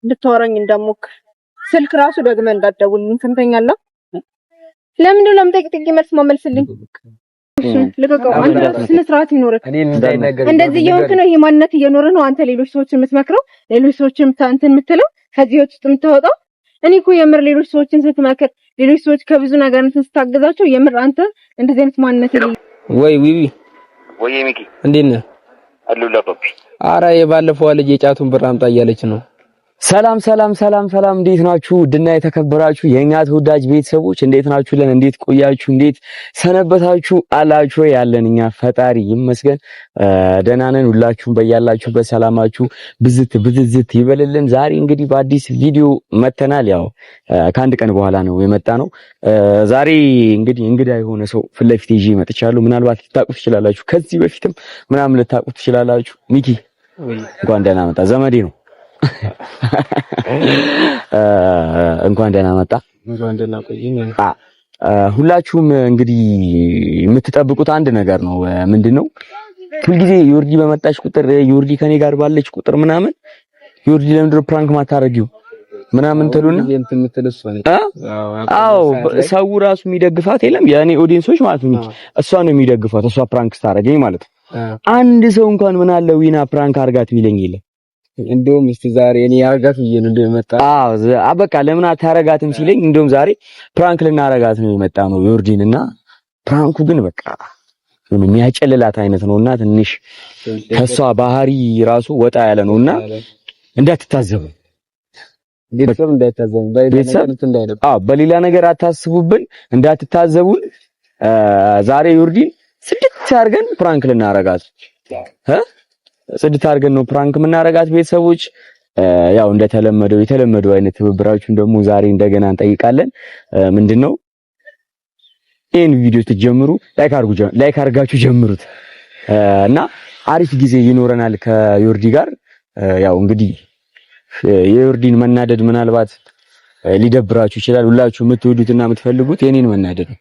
እንድታወራኝ እንደሞክር ስልክ ራሱ ደግመህ እንዳትደውልልኝ ሰምተኛለህ? ለምን ነው ለምጠይቅ መልስ ማመልስልኝ? ልቀቀው። አንተ ስነ ስርዓት ይኖርክ። እንደዚህ የሆንክ ነው ይሄ ማንነት እየኖረ ነው አንተ ሌሎች ሰዎችን የምትመክረው፣ ሌሎች ሰዎችን እንትን የምትለው፣ ከዚህ ውስጥ የምትወጣው። እኔ እኮ የምር ሌሎች ሰዎችን ስትመክር፣ ሌሎች ሰዎች ከብዙ ነገር እንትን ስታገዛቸው የምር አንተ እንደዚህ አይነት ማንነት የለም ወይ? ዊዊ ወይ ሚኪ እንዴት ነህ? አሉላ ፓፒ። ኧረ የባለፈው ልጅ የጫቱን ብር አምጣ እያለች ነው። ሰላም ሰላም ሰላም ሰላም፣ እንዴት ናችሁ? ድና የተከበራችሁ የኛ ተወዳጅ ቤተሰቦች እንዴት ናችሁልን? እንዴት ቆያችሁ? እንዴት ሰነበታችሁ? አላችሁ ያለን እኛ ፈጣሪ ይመስገን ደህና ነን። ሁላችሁም በያላችሁበት ሰላማችሁ ብዝት ይበልልን። ዛሬ እንግዲህ በአዲስ ቪዲዮ መተናል። ያው ከአንድ ቀን በኋላ ነው የመጣ ነው። ዛሬ እንግዲህ እንግዳ የሆነ ሰው ፊት ለፊት ይዤ መጥቻለሁ። ምናልባት ልታውቁት ትችላላችሁ፣ ከዚህ በፊትም ምናምን ልታውቁት ትችላላችሁ። ሚኪ እንኳን ደህና መጣ። ዘመዴ ነው። እንኳን ደህና መጣ። እንኳን ደህና ቆይኝ። ሁላችሁም እንግዲህ የምትጠብቁት አንድ ነገር ነው። ምንድነው? ሁልጊዜ ዮርዲ በመጣች ቁጥር ዮርዲ ከኔ ጋር ባለች ቁጥር ምናምን ዮርዲ ለምንድን ነው ፕራንክ ማታረጊው ምናምን ትሉና አዎ ሰው ራሱ የሚደግፋት የለም የኔ ኦዲየንሶች ማለት ነው። እሷ ነው የሚደግፋት፣ እሷ ፕራንክ ስታረገኝ ማለት ነው። አንድ ሰው እንኳን ምን አለ ዊና ፕራንክ አርጋት የሚለኝ የለም። እንደውም እስቲ ዛሬ እኔ ያርጋት ብዬ ነው እንደመጣ። በቃ ለምን አታረጋትም ሲለኝ እንደውም ዛሬ ፕራንክ ልናረጋት ነው የመጣ ነው ዮርዲንና ፕራንኩ ግን በቃ የሚያጨልላት አይነት ነውና ትንሽ ከሷ ባህሪ ራሱ ወጣ ያለ ነውና እንዳትታዘቡ፣ ቤተሰብ እንዳይታዘቡ፣ በሌላ ነገር አታስቡብን፣ እንዳትታዘቡን። ዛሬ ዮርዲን ስድስት አድርገን ፕራንክ ልናረጋት ጽድት አድርገን ነው ፕራንክ የምናረጋት ቤተሰቦች። ያው እንደተለመደው የተለመደው አይነት ትብብራችሁን ደግሞ ዛሬ እንደገና እንጠይቃለን። ምንድነው ይሄን ቪዲዮ ስትጀምሩ ላይክ አድርጋችሁ ጀምሩት እና አሪፍ ጊዜ ይኖረናል ከዮርዲ ጋር። ያው እንግዲህ የዮርዲን መናደድ ምናልባት ሊደብራችሁ ይችላል። ሁላችሁ የምትወዱትና የምትፈልጉት የኔን መናደድ ነው።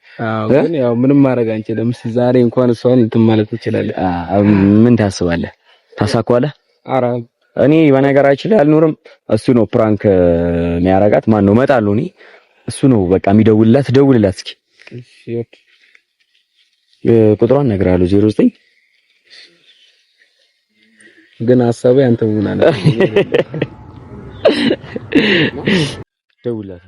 ግን ያው ምንም ማድረግ አንችልም። ዛሬ እንኳን እሷን እንትን ማለት እንችላለን። ምን ታስባለህ? ታሳኳለህ? ኧረ እኔ በነገራችን ላይ አልኖርም። እሱ ነው ፕራንክ የሚያረጋት። ማን ነው እመጣለሁ እኔ። እሱ ነው በቃ የሚደውልላት። ደውልላት እስኪ። ቁጥሯን እነግርሃለሁ 09 ግን ሐሳቡ ያንተ ምን አለ? ደውልላት።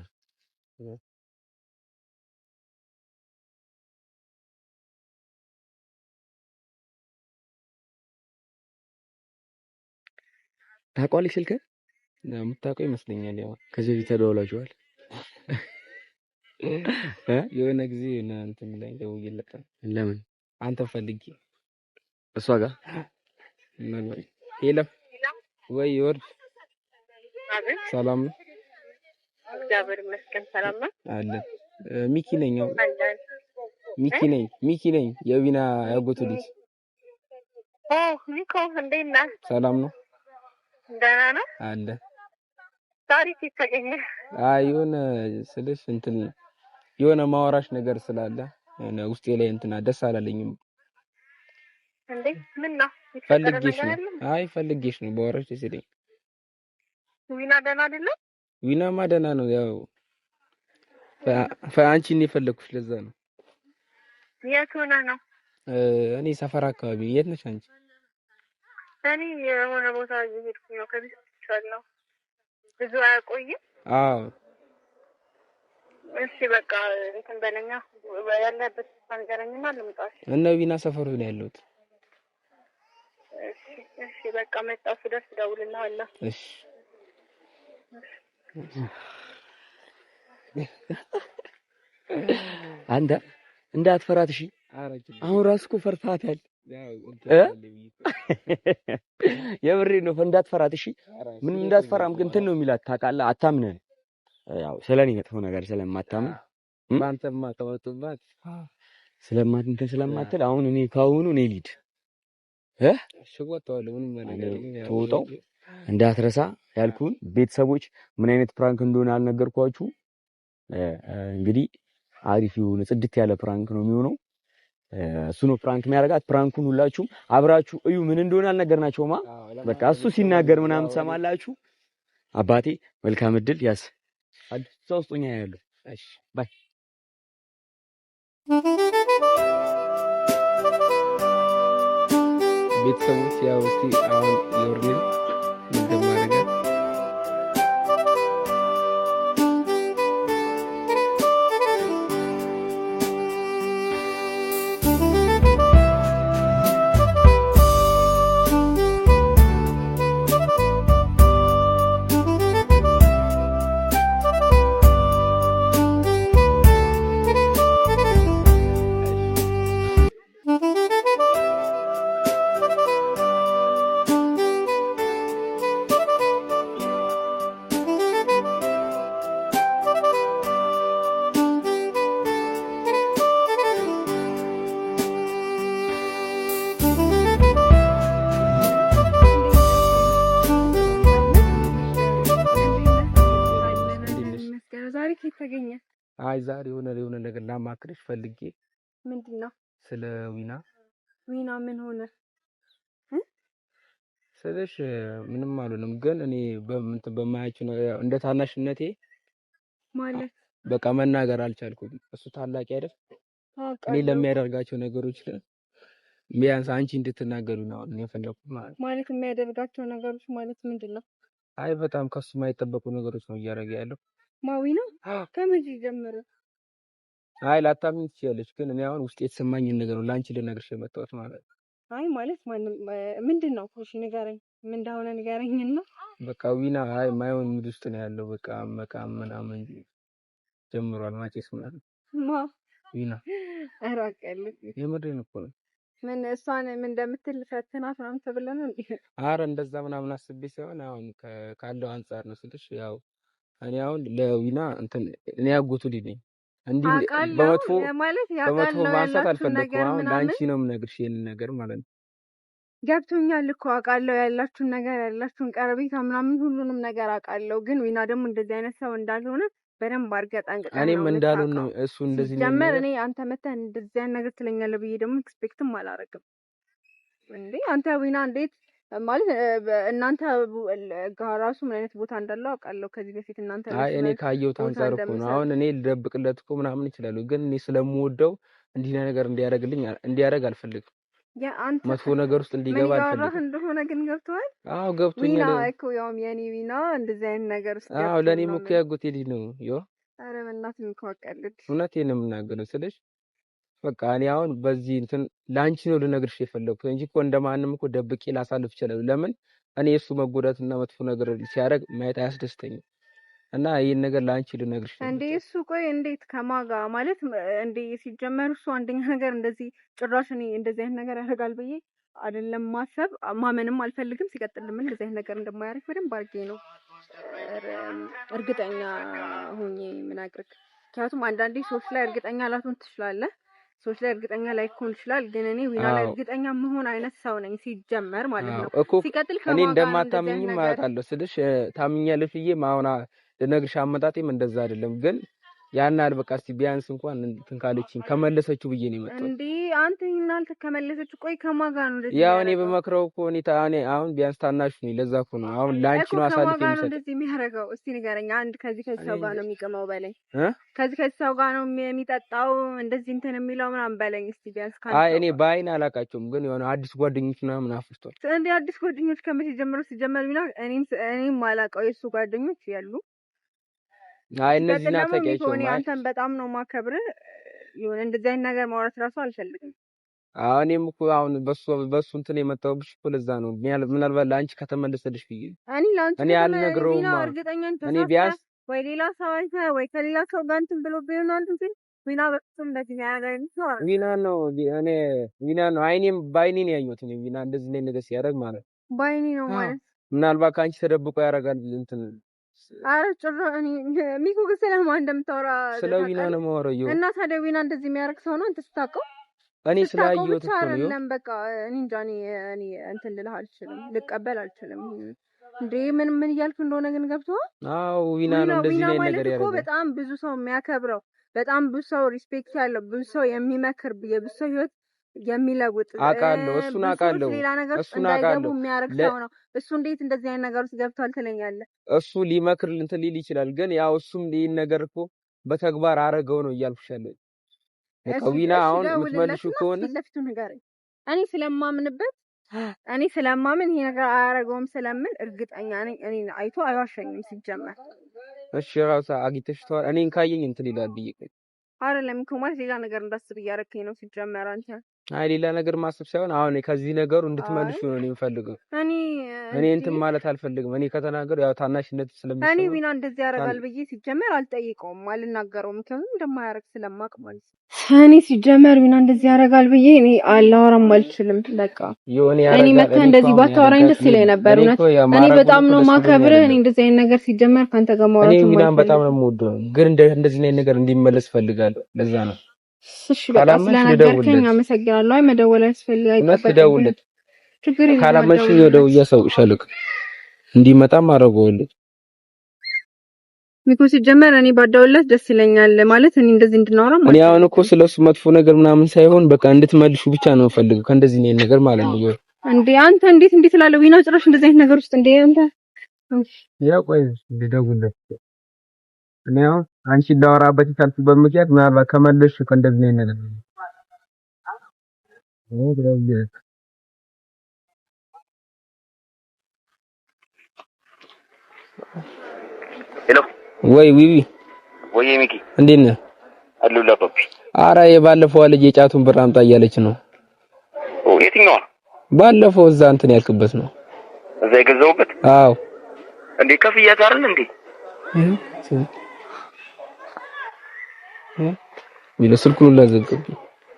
ታውቀዋለች ስልክህ? የምታውቀው ይመስለኛል። ያው ከዚህ በፊት ተደዋውላችኋል? የሆነ ጊዜ እንትን ላይ ደውዬለት። ለምን? አንተ ፈልጊ እሷ ጋር ሄሎ፣ ወይ ዮርድ፣ ሰላም ነው? እግዚአብሔር ይመስገን ሰላም ነው አለ። ሚኪ ነኝ። ሚኪ ነኝ የዊና ያጎቱ ልጅ። ሚኮ እንዴት ነህ? ሰላም ነው? ደህና ነው አለ። ታሪክ ይተገኘ የሆነ ስልሽ እንትን የሆነ ማወራሽ ነገር ስላለ ውስጤ ላይ እንትና ደስ አላለኝም። እንዴ ምን ነው? ፈልጌሽ ነው። ፈልጌሽ ነው ባወራሽ ደስ ይለኝ። ዊና ደህና አይደለም? ዊናማ ደህና ነው። ያው አንቺን የፈለኩሽ ለዛ ነው። የት ሆነህ ነው? እኔ ሰፈር አካባቢ። የት ነሽ አንቺ? እኔ የሆነ ቦታ እየሄድኩኝ ነው። ከቤት ወጥቻለሁ። ብዙ አያቆይም? አዎ እሺ በቃ እንትን በለኛ። ያለበት አንገረኝና ልምጣሽ። እነ ዊና ሰፈሩ ነው ያለሁት። እሺ በቃ መጣሁ። ስደርስ እደውልልሃለሁ። እሺ አንተ እንዳትፈራት እሺ። አሁን ራስኩ ፈርታታል። የምሬን ነው። እንዳትፈራት እሺ። ምንም እንዳትፈራም ግን እንትን ነው የሚላት ታውቃለህ። አታምነን ያው ስለኔ መጥፎ ነገር ስለማታምን ባንተማ ከመጡባት ስለማትል አሁን እኔ ካሁኑ እኔ ሊድ ሽወጣው ምንም ነገር ተውጣው እንዳትረሳ ያልኩን ቤተሰቦች ምን አይነት ፕራንክ እንደሆነ አልነገርኳችሁ። እንግዲህ አሪፍ የሆነ ጽድት ያለ ፕራንክ ነው የሚሆነው። እሱ ነው ፕራንክ የሚያደርጋት። ፕራንኩን ሁላችሁም አብራችሁ እዩ። ምን እንደሆነ አልነገርናቸውማ። በቃ እሱ ሲናገር ምናምን ትሰማላችሁ። አባቴ መልካም እድል ያስ አዲስ ሰው ውስጥኛ ያለው እሺ ባይ ቤተሰቦች ያው እስቲ አሁን ዮርዲን እንደማረጋ አይ ዛሬ የሆነ ነገር ላማክርሽ ፈልጌ። ምንድነው? ስለ ዊና ምን ሆነ? ስለሽ ምንም አልሆነም፣ ግን እኔ በማያችሁ ነው እንደ ታናሽነቴ ማለት በቃ መናገር አልቻልኩም። እሱ ታላቅ አይደል? እኔ ለሚያደርጋቸው ነገሮች ቢያንስ አንቺ እንድትናገሩ ነው እኔ የፈለኩት ማለት የሚያደርጋቸው ነገሮች ማለት ምንድነው? አይ በጣም ከሱ የማይጠበቁ ነገሮች ነው እያደረገ ያለው። ዊና ከመቼ ጀመረ? አይ ላታምኚ ትችያለሽ፣ ግን እኔ አሁን ውስጥ የተሰማኝን ነገር ነው ላንቺ ልነግርሽ የመጣሁት ማለት ነው። አይ ማለት ምንድነው? እሺ ንገረኝ፣ ምን እንደሆነ ንገረኝና። በቃ ዊና አይ ማይሆን ሙድ ውስጥ ነው ያለው። በቃ መቃም ምናምን ጀምሯል። ማጨስ ምናምን ዊና አራቀልኝ። የምሬን እኮ ነው። ምን እሷን ምን እንደምትል ፈትናት ምናምን ተብለን እንዴ? አረ እንደዛ ምናምን አስቤ ሳይሆን አሁን ካለው አንፃር ነው ስልሽ፣ ያው እኔ አሁን ለዊና እኔ ያጎቱ ልጅ ነኝ። እንዴ በመጥፎ ማንሳት አልፈለኩም። አሁን ላንቺ ነው የምነግርሽ ይሄን ነገር ማለት ነው። ገብቶኛል እኮ አውቃለሁ፣ ያላችሁን ነገር ያላችሁን ቀረቤታ ምናምን ሁሉንም ነገር አውቃለሁ። ግን ዊና ደግሞ እንደዚህ አይነት ሰው እንዳልሆነ በደንብ አድርገህ ጠንቅቀህ እኔም እንዳልሆነ እሱ እንደዚህ ነው ጀመር። እኔ አንተ መተህ እንደዚህ አይነት ነገር ትለኛለህ ብዬ ደግሞ ኤክስፔክትም አላረግም። እንዴ አንተ ዊና እንዴት ማለት እናንተ ጋር ራሱ ምን አይነት ቦታ እንዳለው አውቃለሁ ከዚህ በፊት እናንተ። አይ እኔ ካየሁት አንፃር እኮ ነው። አሁን እኔ ልደብቅለት እኮ ምናምን ይችላል፣ ግን እኔ ስለምወደው እንዲህ ነገር እንዲያደርግ አልፈልግም። የአንተ መጥፎ ነገር ውስጥ እንዲገባ አልፈልግም እንደሆነ ግን ገብቶሃል? አዎ ገብቶኛል። ዊና እኮ ያውም የኔ ዊና እንደዚህ አይነት ነገር ውስጥ አዎ ለኔም እኮ ያጎቴ ልጅ ነው። ኧረ በእናትህ እንኳቀልድ እውነቴን ነው የምናገረው ስልሽ በቃ እኔ አሁን በዚህ ላንቺ ነው ልነግርሽ የፈለኩት እንጂ እኮ እንደማንም እኮ ደብቄ ላሳልፍ ይችላል። ለምን እኔ እሱ መጎዳትና መጥፎ ነገር ሲያደርግ ማየት አያስደስተኝም። እና ይሄን ነገር ላንቺ ልነግርሽ ነው። እንዴ እሱ ቆይ እንዴት ከማጋ ማለት እንዴ ሲጀመር እሱ አንደኛ ነገር እንደዚህ ጭራሽ እኔ እንደዚህ አይነት ነገር ያደርጋል ብዬ አይደለም ማሰብ ማመንም አልፈልግም። ሲቀጥል ምን እንደዚህ አይነት ነገር እንደማያደርግ በደንብ አድርጌ ነው እርግጠኛ ሆኜ የምናገርክ። ምክንያቱም አንዳንዴ ሰዎች ላይ እርግጠኛ ላትሆን ትችላለህ፣ ሰዎች ላይ እርግጠኛ ላይሆን ይችላል። ግን እኔ ዊና ላይ እርግጠኛ መሆን አይነት ሰው ነኝ ሲጀመር ማለት ነው። ሲቀጥል እኔ እንደማታምኝም አውቃለሁ ስልሽ ታምኛለሽ ብዬ ማውና ለነግርሽ አመጣጤም እንደዛ አይደለም። ግን ያን አል በቃ እስቲ ቢያንስ እንኳን እንትን ካለችኝ ከመለሰችው ብዬ ነው የመጣው። እንዴ አንተ ይናል ከመለሰችው ቆይ ከማጋ ነው እንደዚህ ያው እኔ በመክረው እኮ እኔ አሁን ቢያንስ ታናሽ ነኝ። ለዛ እኮ ነው አሁን ላንቺ ነው አሳልፈኝ የሚሰጥ። እንደዚህ የሚያደርገው እስቲ ንገረኝ። አንድ ከዚህ ሰው ጋር ነው የሚቀመው በለኝ፣ ከዚህ ሰው ጋር ነው የሚጠጣው እንደዚህ እንትን የሚለው ምናምን በለኝ እስቲ ቢያንስ ካለ። አይ እኔ ባይን አላቃቸውም፣ ግን የሆነ አዲስ ጓደኞች ምናምን አፍርቷል። እንዴ አዲስ ጓደኞች ከመቼ ጀምሮ ሲጀመር ቢና እኔም ማላቀው የሱ ጓደኞች ያሉ። አይ እነዚህ ናፈቂያቸው ማለት አንተን በጣም ነው ማከብር። ይሁን እንደዚህ አይነት ነገር ማውራት ራሱ አልፈልግም። እኔም እኮ አሁን በሱ እንትን የመጣሁብሽ እኮ ለዛ ነው። ምናልባት ለአንቺ ከተመለሰልሽ ብዬ እኔ አልነግረውም። እኔ ቢያንስ ወይ ሌላ ሰው አይተህ ወይ ከሌላ ሰው ጋር እንትን ብሎ ቢሆን አንተ ዊና በጣም እንደዚህ ያደርጋል ነው ዊና ነው አይኔም ባይኔ ነው ያየሁት። እኔ ዊና እንደዚህ ላይ ነገር ሲያደርግ ማለት ባይኔ ነው ማለት ምናልባት ካንቺ ተደብቆ ያደርጋል እንትን አረ ጭራ እኔ ሚኩ ስለማን እንደምታወራ ስለ ዊና ነው የማወራው። እና ታዲያ ዊና እንደዚህ የሚያደርግ ሰው ነው አንተ ስታውቀው? እኔ ስላየሁት እኮ ነው። በቃ እኔ እንጃ እኔ እንትን ልልህ አልችልም፣ ልቀበል አልችልም። እንዴ ምን እያልክ እንደሆነ ግን ገብቶሃል? አዎ ዊና ነው እንደዚህ ላይ ነገር ያደርጋል። በጣም ብዙ ሰው የሚያከብረው፣ በጣም ብዙ ሰው ሪስፔክት ያለው፣ ብዙ ሰው የሚመክር፣ የብዙ ሰው ህይወት የሚለውጥ አውቃለሁ፣ እሱን አውቃለሁ፣ ሌላ ነገር እሱን አውቃለሁ። የሚያረግ ሰው ነው እሱ። እንዴት እንደዚህ አይነት ነገር ውስጥ ገብቷል ትለኛለህ? እሱ ሊመክር እንትን ሊል ይችላል፣ ግን ያው እሱም ይሄን ነገር እኮ በተግባር አረገው ነው እያልኩሽ ያለው። ዊና አሁን የምትመልሺው ከሆነ ለፊቱ ንገረኝ። እኔ ስለማምን ይሄ ነገር አያረገውም ስለምን እርግጠኛ ነኝ። እኔ አይቶ አይዋሸኝም ሲጀመር። እሺ ራሳ አግኝተሽ ተዋል። እኔን ካየኝ እንትን ይላል ብዬ አይደለም እኮ ማለት ሌላ ነገር እንዳስብ እያረከኝ ነው ሲጀመር አንተ። አይ ሌላ ነገር ማሰብ ሳይሆን አሁን ከዚህ ነገሩ እንድትመልሺ ነው እኔ የምፈልገው። እኔ እንትን ማለት አልፈልግም። እኔ ከተናገር ያው ታናሽነት ስለሚሰማ እኔ ዊና እንደዚህ ያደርጋል ብዬ ሲጀመር አልጠይቀውም፣ አልናገረውም። ምክንያቱም እንደማያረግ ስለማቅ ማለት ነው። እኔ ሲጀመር ዊና እንደዚህ ያደርጋል ብዬ እኔ አላወራም አልችልም። በቃ እኔ መታ እንደዚህ ባታወራኝ ደስ ይለኝ ነበር። እኔ በጣም ነው ማከብርህ። እኔ እንደዚህ አይነት ነገር ሲጀመር ካንተ ጋር ማውራት ነው። እኔ ዊናን በጣም ነው የምወደው፣ ግን እንደዚህ አይነት ነገር እንዲመለስ ፈልጋለሁ። ለዛ ነው። እሺ በቃ ስለነገርከኝ አመሰግናለሁ። አይ መደወል ያስፈልጋል። አይደለም ችግር የለም። ካላመንሽ ወደው እያሳውቅሻለሁ እንዲመጣም አደርገዋለሁ። ሚኮ ሲጀመር እኔ ባዳውለት ደስ ይለኛል ማለት እኔ እንደዚህ እንድናወራ ማለት እኔ አሁን እኮ ስለሱ መጥፎ ነገር ምናምን ሳይሆን በቃ እንድትመልሹ ብቻ ነው ፈልገው ከእንደዚህ ነው ነገር ማለት ነው። እንዴ አንተ እንዴት እላለሁ? ዊና ጭራሽ እንደዚህ አይነት ነገር ውስጥ እንዴ አንተ ያው ቆይ ልደውልለት እኔ አሁን አንቺ ላወራበት ካልኩበት ምክንያት ምናልባት ከመለስሽ ከእንደዚህ ነው ነገር ሄሎ ወይ ዊዊ ወይ ሚኪ እንዴት ነህ? አሉላ ፓፒ። ኧረ የባለፈው ልጅ የጫቱን ብር አምጣ እያለች ነው። የትኛዋ? ባለፈው እዛ እንትን ያልክበት ነው። እዛ የገዛሁበት? አዎ። እንዴ ከፍያት አይደል እንዴ? ሚለ ስልኩን ላዘገብኝ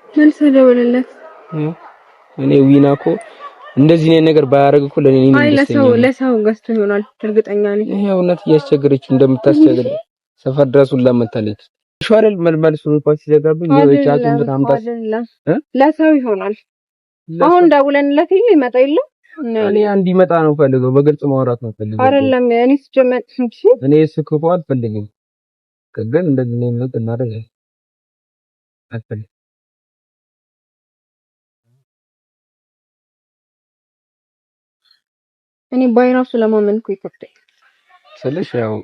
መልስ ደውልለት። እኔ ዊና እኮ እንደዚህ ነው ነገር ባያረግ እኮ ለኔ ነው ለሰው ገዝቶ ይሆናል እርግጠኛ ነኝ። ይሄ እውነት እያስቸገረችው እንደምታስቸግር ሰፈር ድረሱን ለመታለች ሻረል መልመልሱን እንኳን ሲዘጋብኝ የጫቱን በታምጣስ ለሰው ይሆናል። አሁን ደውለንለት ይመጣ የለ እኔ አንድ ይመጣ ነው ፈልገው በግልጽ ማውራት ነው ፈልገው አይደለም። እኔ ስጀመጥ እኔ ስክፉ አልፈልግም፣ ግን እንደዚህ ነው ማለት እናደርግ አልፈልግም። እኔ ባይራሱ ለማመን እኮ ይከብዳል ስለሽ ያው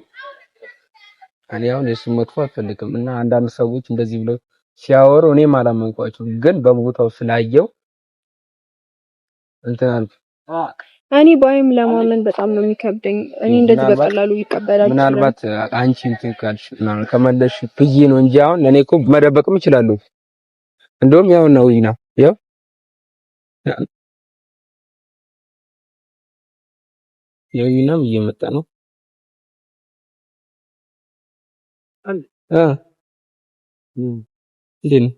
እኔ አሁን የሱን መጥፎ አልፈልግም እና አንዳንድ ሰዎች እንደዚህ ብለው ሲያወሩ እኔም አላመንኳቸውም፣ ግን በቦታው ስላየው እንትን አልኩ። እኔ ባይም ለማመን በጣም ነው የሚከብደኝ። እኔ እንደዚህ በቀላሉ ይቀበላል። ምናልባት አንቺ እንትን ካልሽ ከመለሽ ብዬ ነው እንጂ አሁን እኔ እኮ መደበቅም እችላለሁ። እንደውም ያው ነው ይና ያው ይናም እየመጣ ነው እንዴት ነው?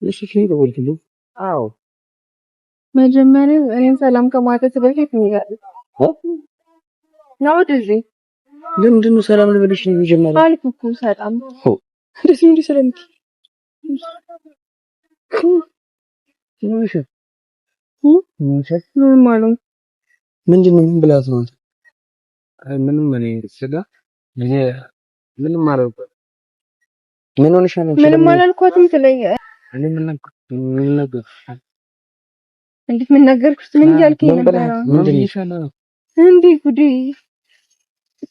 እሺ ደውልልኝ። አዎ መጀመሪያ እኔን ሰላም ከማለት በፊት ነው ወደዚህ ለምንድን ነው ሰላም ልበልሽ ነው መጀመሪያ አልኩ እኮ ሰላም እንደዚህ እንዴ ሰላም ምን ማለት ምንድን ነው? ምን ብላት ነው? አይ ምንም እኔ ስጋ ምንም ማለት ምን ሆነሽ ነው? ምንም አላልኳትም ትለኝ እኔ ምን ነገር እንዴት ምን ነገርኩሽ? ምን እያልከኝ ነበር? ምንድን ይሻላል እንዴ ጉዴ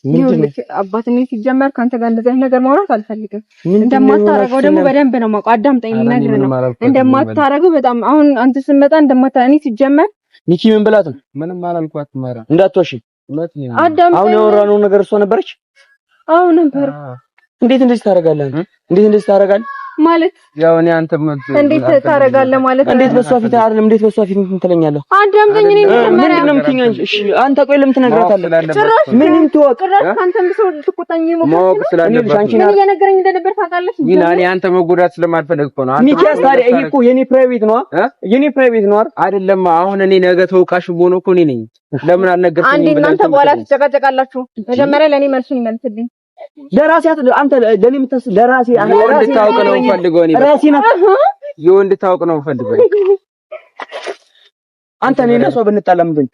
ይኸውልህ አባትኔ ሲጀመር ካንተ ጋር እንደዚህ አይነት ነገር ማውራት አልፈልግም። እንደማታረገው ደግሞ በደንብ ነው የማውቀው። አዳምጠኝ ነገር ነው እንደማታረገው በጣም አሁን አንተ ስትመጣ እንደማታረኒ ሲጀመር ኒኪ ምን ብላት ነው? ምንም አላልኳትም። ማራ እንዳትዋሺ አዳምጠኝ። አሁን ያወራነው ነገር እሷ ነበረች? አዎ ነበር። እንዴት እንደዚህ ታረጋለህ? እንዴት እንደዚህ ታረጋለህ ማለት ያው እኔ አንተ እንዴት ታረጋለህ ማለት እንዴት በሷ ፊት አይደለም እንዴት በሷ ፊት ምን ትለኛለህ? አዳምጠኝ። እኔ ምንድን ነው የምትይኝ? እሺ አንተ ቆይ ለምን ትነግራታለህ? ምንም ትወቅ አንተም ሰው ትቆጣኝ ማወቅ ስላለበት አንቺ ምን እየነገረኝ እንደነበር ታውቃለህ? ግን እኔ አንተ መጎዳት ስለማልፈልግ እኮ ነው። ሚኪያስ ታዲያ ይሄ እኮ የኔ ፕራይቬት ነው የኔ ፕራይቬት ነው አይደለም? አሁን እኔ ነገ ተወቃሽ ብሆን እኮ እኔ ነኝ። ለምን አልነገርኩኝም? አንዴ እናንተ በኋላ ትጨቃጨቃላችሁ። መጀመሪያ ለኔ መልሱን ይመልስልኝ። ለራሴ አንተ ለኔ የምታስ ለራሴ እንድታውቅ ነው ፈልገው እኔ ራሴ ነው እንድታውቅ ነው ፈልገው አንተ እኔ እና እሷ ብንጣላ ምን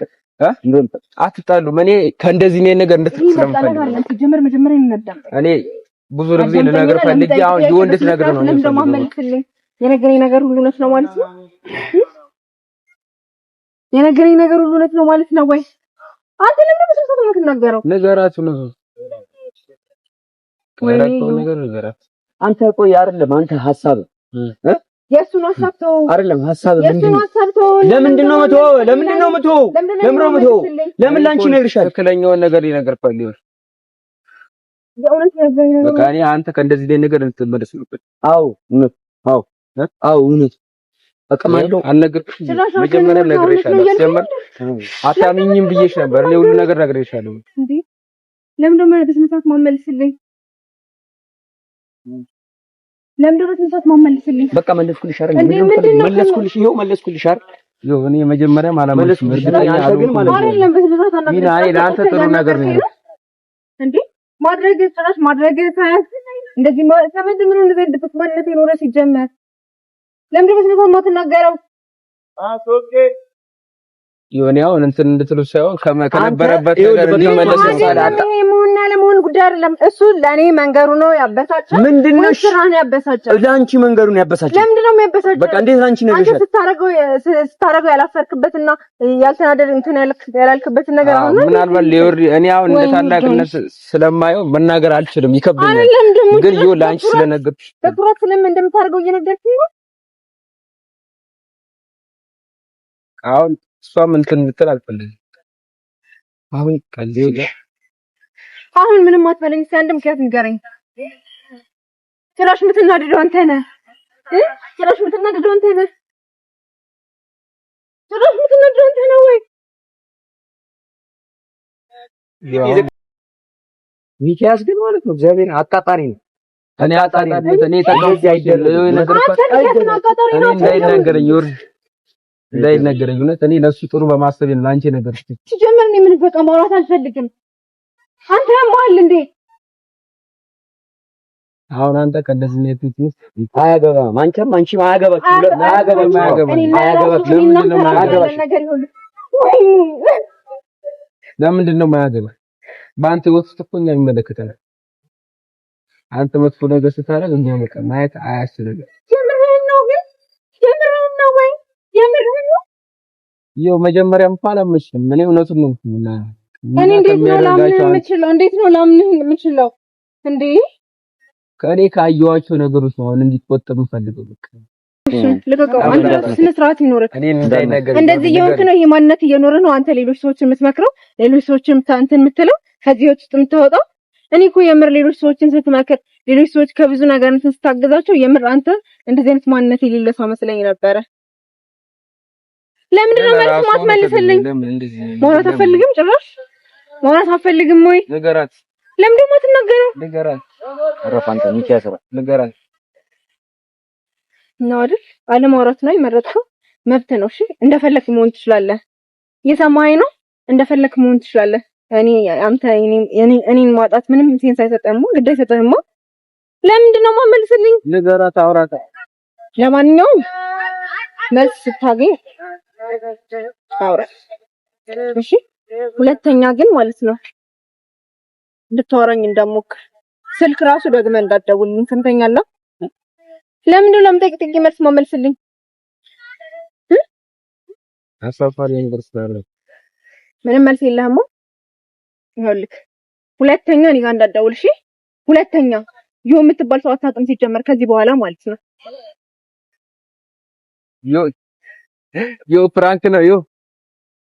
አትጣሉ። እኔ ከእንደዚህ ነው ነገር እንድትሰማኝ ፈልገው መጀመሪያ እኔ ብዙ ጊዜ ልነግርህ ፈልጌ አሁን እንድትነግርህ ነው የነገረኝ ነገር ሁሉ እውነት ነው ማለት ነው? የነገረኝ ነገር ሁሉ እውነት ነው ማለት ነው ወይ? አንተ ለምን በስልክ ነው የምትናገረው? ነገራቱ ነው ነገራት። አንተ ቆይ አይደለም አንተ ሐሳብ የእሱን ሐሳብ ተው። አይደለም ሐሳብ የእሱን ሐሳብ ተው። ለምንድን ነው የምትወው? ለምን ላንቺ ነግርሻለሁ? ትክክለኛውን ነገር ይነገርኳል ይሆን የእውነት ነገር ነው። በቃ እኔ አንተ ከእንደዚህ ላይ ነገር እንድትመለስ ነው። አዎ እውነት አቀማለሁ አልነገርኩሽም። መጀመሪያ ነግሬሻለሁ። አስጀመር አታምኝም ብዬሽ ነበር። እኔ ሁሉ ነገር ነግሬሻለሁ። እንዴ ለምን ደሞ በስነ ስርዓት ማመልስልኝ? ለምን ደሞ በስነ ስርዓት ማመልስልኝ? በቃ መለስኩልሽ አይደል? መለስኩልሽ። ይኸው መለስኩልሽ አይደል? ይኸው እኔ መጀመሪያ ማላመልስም እርግጠኛ አይደለም። በስነ ስርዓት አናግረኝ። እኔ ለአንተ ጥሩ ነገር ነው እንዴ ማድረግ ጭራሽ ማድረግ ሳያስ እንደዚህ ማለት ምን እንደዚህ እንደፈት ማለት ነው ሲጀመር ለምን በስነ ስርዓት ማትናገረው? ይኸው እንትን እንድትሉ ሳይሆን ከነበረበት ነገር እንዲመለስ ነው። የመሆንና ለመሆን ጉዳይ አይደለም። እሱ ለኔ መንገሩ ነው ያበሳጫል። ምንድነው ስራን ያበሳጫል? ላንቺ መንገሩ ነው ያበሳጫል። ለምንድነው የሚያበሳጫው? በቃ እንዴት ላንቺ ነግሬሻለሁ። አንተ ስታረገው ያላፈርክበትና ያልተናደድ እንትን ያላልክበትን ነገር አሁን ምናልባት ሊወርድ እኔ አሁን እንደ ታላቅነት ስለማየው መናገር አልችልም፣ ይከብደኛል። ግን ይኸው ላንቺ ስለነገርኩሽ በኩራት ስለምን እንደምታደርገው እየነገርኩኝ ነው። አሁን እሷም እንትን እንድትል አልፈልግም። አሁን ምንም አትበለኝ። እስኪ አንድ ምክንያት ንገረኝ። ጭራሽ የምትናደደው አንተ ነህ። ጭራሽ የምትናደደው አንተ ነህ። ጭራሽ የምትናደደው አንተ ነህ ወይ? ሚኪያስ ግን ማለት ነው እግዚአብሔር አቃጣሪ ነው። እኔ አቃጣሪ እኔ ተቀምጬ አይደለም ነገር እኔ እንዳይናገረኝ ይወርድ እንዳይነገረኝ እውነት እኔ ለሱ ጥሩ በማሰብ ነው ላንቺ ነገር ሲጀመር እኔ ምን በቃ ማውራት አልፈልግም። አንተ ማል እንዴ አሁን አንተ ከእንደዚህ ነው ትይስ አያገባም። አንቺም አያገባም። ለምንድን ነው የማያገባ? በአንተ ውስጥ እኮ እኛ ይመለከታል። አንተ መጥፎ ነገር ስታደርግ እኛ በቃ ማየት አያስፈልግም። ይኸው መጀመሪያም አላመሽም። እኔ እውነቱን ነው እና እኔ እንዴት ነው ላምን የምችለው? እንዴ ከእኔ ካየኋቸው ነገሮች ነው አሁን እንዲቆጠሩ ፈልገው በቃ ልቀቀው። አንተ ስነ ስርዓት ይኖርክ። እንደዚህ እየሆንክ ነው የማንነት እየኖረ ነው። አንተ ሌሎች ሰዎችን የምትመክረው፣ ሌሎች ሰዎችን እንትን የምትለው፣ ከዚህ ውስጥ የምትወጣው። እኔ እኮ የምር ሌሎች ሰዎችን ስትመክር፣ ሌሎች ሰዎች ከብዙ ነገር እንትን ስታገዛቸው የምር አንተ እንደዚህ አይነት ማንነት የሌለ ሰው መስለኝ ነበረ። ለምንድን ነው መልስ ማትመልስልኝ? ማውራት አትፈልግም? ጭራሽ ማውራት አትፈልግም ወይ? ንገራት። ለምንድን ነው የማትናገረው? ንገራት። አረፋንተ ሚኪያስ ንገራት ነው አይደል? አለማውራት ነው የመረጥከው። መብት ነው። እሺ እንደፈለክ መሆን ትችላለህ። እየሰማኸኝ ነው? እንደፈለክ መሆን ትችላለህ። አንተ እኔን ማጣት ምንም ሴንስ አይሰጥህም፣ ግድ አይሰጥህም። ለምንድን ነው የማትመልስልኝ? ንገራት፣ አውራት። ለማንኛውም መልስ ስታገኝ አውራ። እሺ ሁለተኛ ግን ማለት ነው እንድታወራኝ እንዳትሞክር። ስልክ ራሱ ደግመህ እንዳትደውልልኝ። ሰምተኛለህ? ለምንድን ነው ለምጠይቅ መልስ ማመልስልኝ? አሳፋሪ ነገር ስላለ ምንም መልስ የለህም። ይኸውልህ ሁለተኛ እኔ ጋር እንዳትደውል እሺ? ሁለተኛ ይኸው የምትባል ሰው አታውቅም ሲጀመር ከዚህ በኋላ ማለት ነው። ዮ ፕራንክ ነው።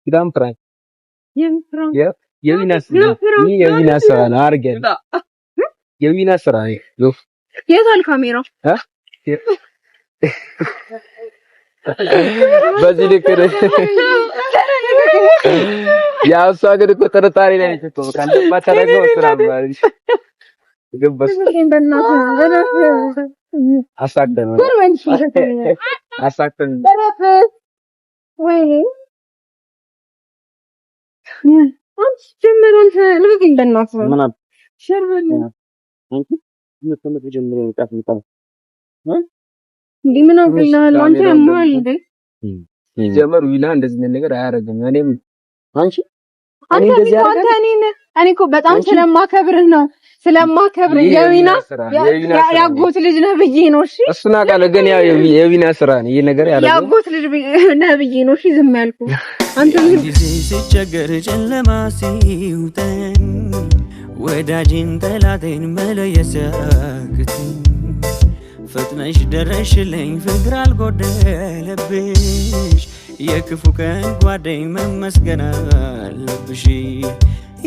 ኪዳን ፕራንክ የዊናስ ስራ ነው። አድርገን የዊናስ ስራ ነው። የት አለ ካሜራው? በዚህ ልክ ያው እሷ ግን እኮ ጥርጣሬ ላይ ነች እኮ በቃ እንደማታደርገው ስራ ማለት ገባሽ? አሳደነ ወይ አንቺ ጀመረን ልቀቀኝ በእናትህ። ምን አለ ሸርበል አንቺ ምን ጀምሮ እንጣፍ እንጣፍ እንዴ ምን አውቅልሃል አንተ ያማል እንዴ? ጀመሩ ይላ እንደዚህ ነገር አያረግም። እኔም አንቺ እኔ እኮ በጣም ስለማከብርህ ነው ስለማከብርህ የዊና ያጎት ልጅ ነህ ብዬ ነው እሺ እሱና ቃል ግን ያው የዊና ስራ ነው ይሄ ነገር ያለው ያጎት ልጅ ነህ ብዬ ነው እሺ ዝም ያልኩህ አንተ ምን ሲቸገር ጨለማ ሲውጠን ወዳጅን ጠላቴን መለየት ሲያቅተኝ ፈጥነሽ ደረሽልኝ ፍቅር አልጎደለብሽ የክፉ ቀን ጓደኝ መመስገን አለብሽ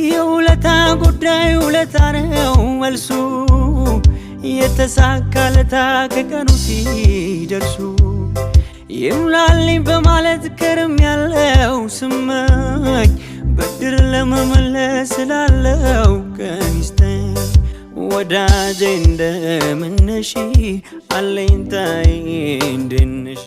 የውለታ ጉዳይ ውለታ ነው መልሱ የተሳካለታ ከቀኑ ሲደርሱ ይሙላልኝ በማለት ከርም ያለው ስመኝ በድር ለመመለስ ስላለው ቀሚስተኝ ወዳጄ እንደምነሽ አለኝታዬ እንደነሽ